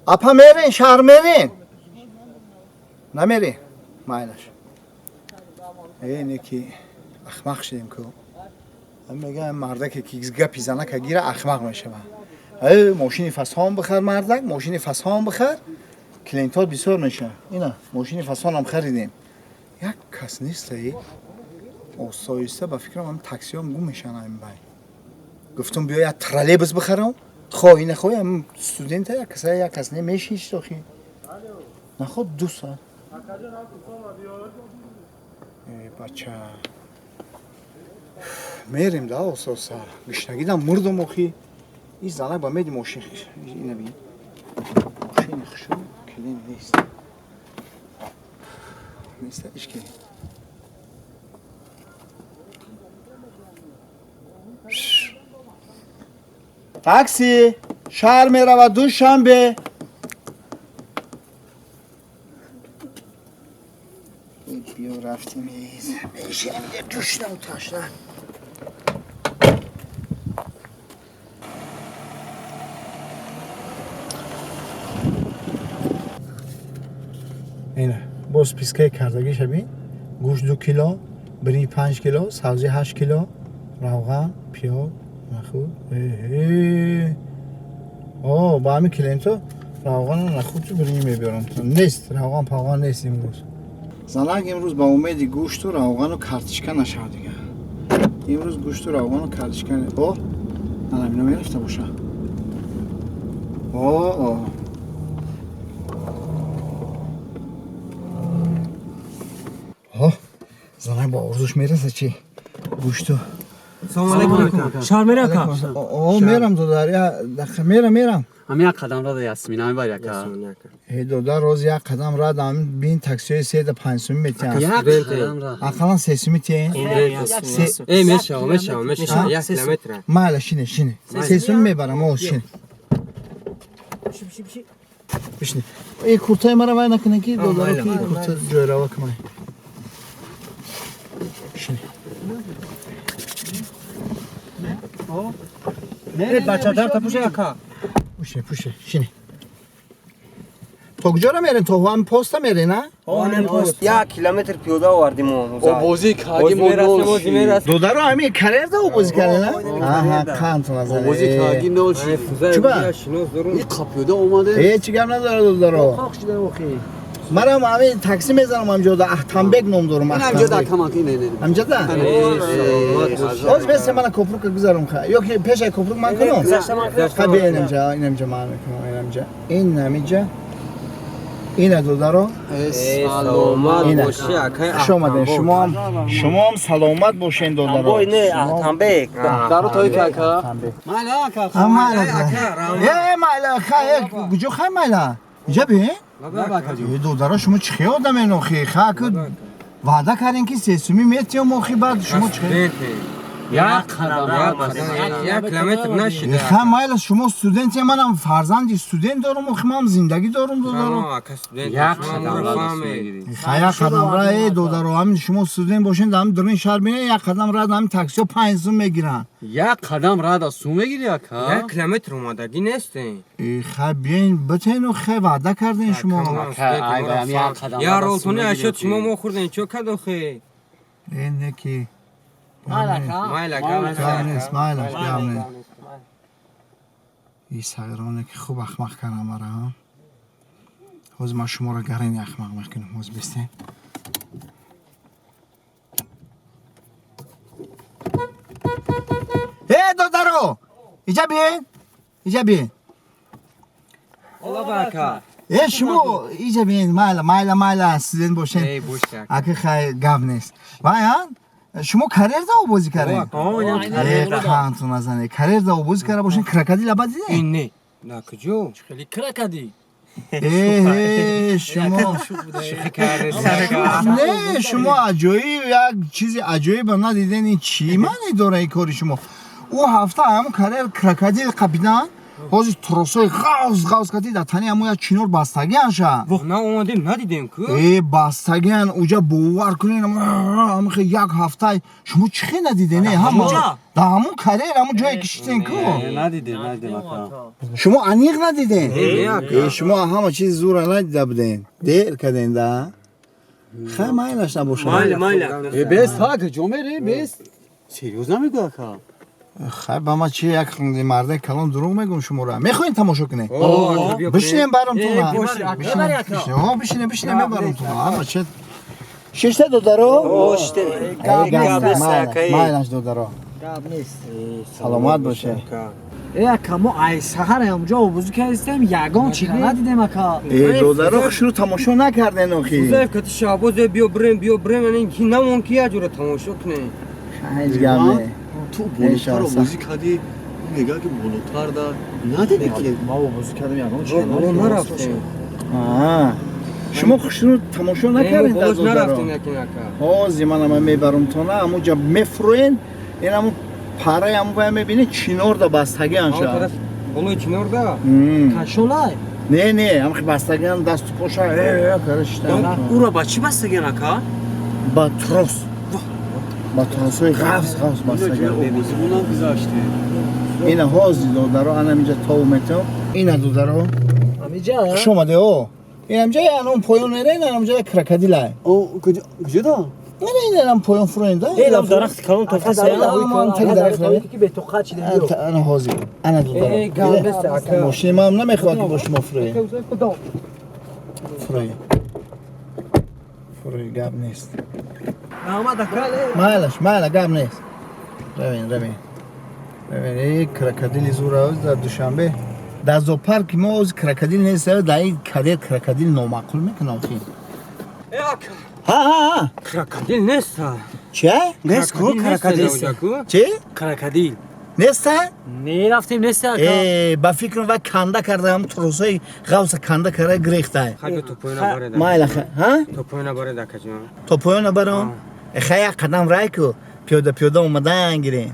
Apa merin, şahar merin. Ne merin? Maylaş. Ne ki ahmak şeyim ki. Ama میگم مردک که گپی زنه که گیره احمق میشه. ماشین فسان بخر مردک، ماشین فسان بخر. کلینتات بسیار میشه. اینا ماشین فسان هم خریدیم. یک کس نیست ای. آسایسته به فکرم هم تاکسی هم گم میشن این بای. گفتم بیا یک ترالبوس بخرم. خواهی نخواهی هم استودنت یک کس نمیشیش تو خی. نخود دو ساعت. بچه میریم ده اساسا گشنگیدم مردم اخی این زنک با میدی ماشین اینه بین ماشین خشو کلین نیست ایش که تاکسی شهر میره و دوشنبه بیا رفتیم میشه میگه دوشنم و تاشنم اینه باز پیسکه کردگیش بین گوشت 2 کیلو برنج 5 کیلو سبزی 8 کیلو روغن پیاز نخود با همین کلینتو روغن نخود تو برنج میبرم نیست روغن پاغان نیست امروز زنک امروز با امیدی گوشت و روغن و کارتشکا نشود دیگه امروز گوشت و روغن و کارتشکا نه اینو میرفته باشه زنک با ارزوش میرسه چی گوشت و سلام علیکم شهر میره اکا میرم دو داری میرم همین یک قدم را دا یاسمین همی باری اکا دو در روز یک قدم را دامین بین تاکسی 3-5 میتین یک قدم را اقلا 3 میتین میشه یک کیلومتر مالا شینه 3 میبرم او شینه بشینه ای کورتای مرا وای نکنه کی دو در کی کورتا جویرا وکمای شینه نه بچه در تا پوشه اکا پوشه شینه تو کجا را میرین تو هم پست میری نه همین پست 1 کیلومتر پیاده آوردیم بازی کاگی دو در همین کریر ده بازی کرده نه کانت نزنه بازی کاگی نوشی چوبا این قپیوده اومده هیچ گپ نداره دو درو مرا همین تاکسی میزنم همجا ده احتمبک نام دارم همجا ده کمان که نه همجا ده باز بس من کپرو که گذارم خا یا که پیش کپرو من کنم خب اینجا من میکنم اینجا این دو درو سلامت باشی شما هم سلامت باشین دو درو بای نه احتمبک دارو توی که اکا مالا اکا مالا کجا خواهی مالا اینجا بین دو درو شما چی خیلی آدم اینو خیلی وعده کردین که 3 میتر مخی بعد شما چی یک کیلومتر نشده خیلی مایل شما استودنتی منم فرزند استودنت دارم و خیلی زندگی دارم دو درو یک قدم را دو درو همین شما استودنت باشین دارم درین شهر بینه یک قدم را همین تاکسی 5 سوم میگیرن یک قدم را دا سوم میگیری اکا 1 کیلومتر اومدگی نیستین خیلی بیاین بتین و خیلی وعده کردین شما یا رولتونی اشد شما ما خوردین چو کدو خیلی اینه که مایل گام این سایرانه که خوب اخمق کردم مرا ها حوز ما شما را گرین اخمق میکنم حوز بستین دو درو ایجا بین الله برکت شما ایجا بین مایلا استودنت باشین اگه خیلی گم نیست وایان شما کریر دا بازی کردین؟ کانتون نزنه کریر دا بازی کرده باشین کرکدی لبا دیدین؟ این نه کجا خیلی کرکدی شما نه شما عجایب یک چیزی عجایب ندیدین این چی معنی داره این کاری شما او هفته هم کریر کرکدی قبیدن ҳозир тросои ғавз кардида тани амоя чинор бастагианша На омадем надидем ку. бастагиан уҷа бовар кунен амихе як ҳафтай шумо чӣ хе надидене да ҳамун карер ҳамун ҷое кишиден ку надидем ака. шумо аниқ надиден ака. шумо ҳама чизи зура надида буден дер карден да хай майлаш набошад Майла. Best aка, Jomeri best. Серьезно میگو ака. хай ба ма чи як мардаи калон дурӯғ мегӯм шуморо мехоҳем тамошо кунем бишинем барамтуна бишинем мебарамтуна ама чи шишта додаро майлаш додаро саломат боше ака мо ай саҳар ҳамҷо обузӣ кардем ягон чига надидем ака додаро хушро тамошо накарден охи Зев кати шабоз биё брем ин ки намон ки я ҷура тамошо кунем. хайз гаме تو بالاتر بازی کردی نگاه که بالاتر دا ندیدی که мо обузӣ кардем ягон Боло нарафтем. шумо хушро тамошо накарден Болош додаро нарафтем якин ака. ҳозир ман ама мебарамтона амуҷа мефурӯен ин аму параи амубая мебинед чинор да бастагианша Болои чинор да. кашолай не амхи бастагиан дасту поша карашта اورا با چی بستگین ака؟ ба трос ба тросои ғафз бастагиан بازیمون هم گذاشتی ина ҳозир додаро анамиҷа тавмето ина додаро амиҷа хуш омаде о инамҷа анон поён нера ин анамҷа крокодилай کجا دا؟ нера ин анам поён фуроинда элам дарахти калон таги бетоқат чидем ана ҳозир ана додаро мошини маам намехоҳад ки бо шумо фурӯе фурӯи гап нест майла гап нест равен крокодили зуравз дар душанбе дар зоопарки мо ози крокодил нест дар ин кадер крокодил номаъқул мекунам хи ҳа Krokodil неста. чи Нест ку крокодил. чи крокодил неста мерафтем неста ака ба фикрам ва канда кардаам тросои ғавса канда кара гирехтай Хай то поёна бареда. майла ҳа То поёна бареда каҷон. то поёна баром хай як қадам рай ку пиёда омадан гирем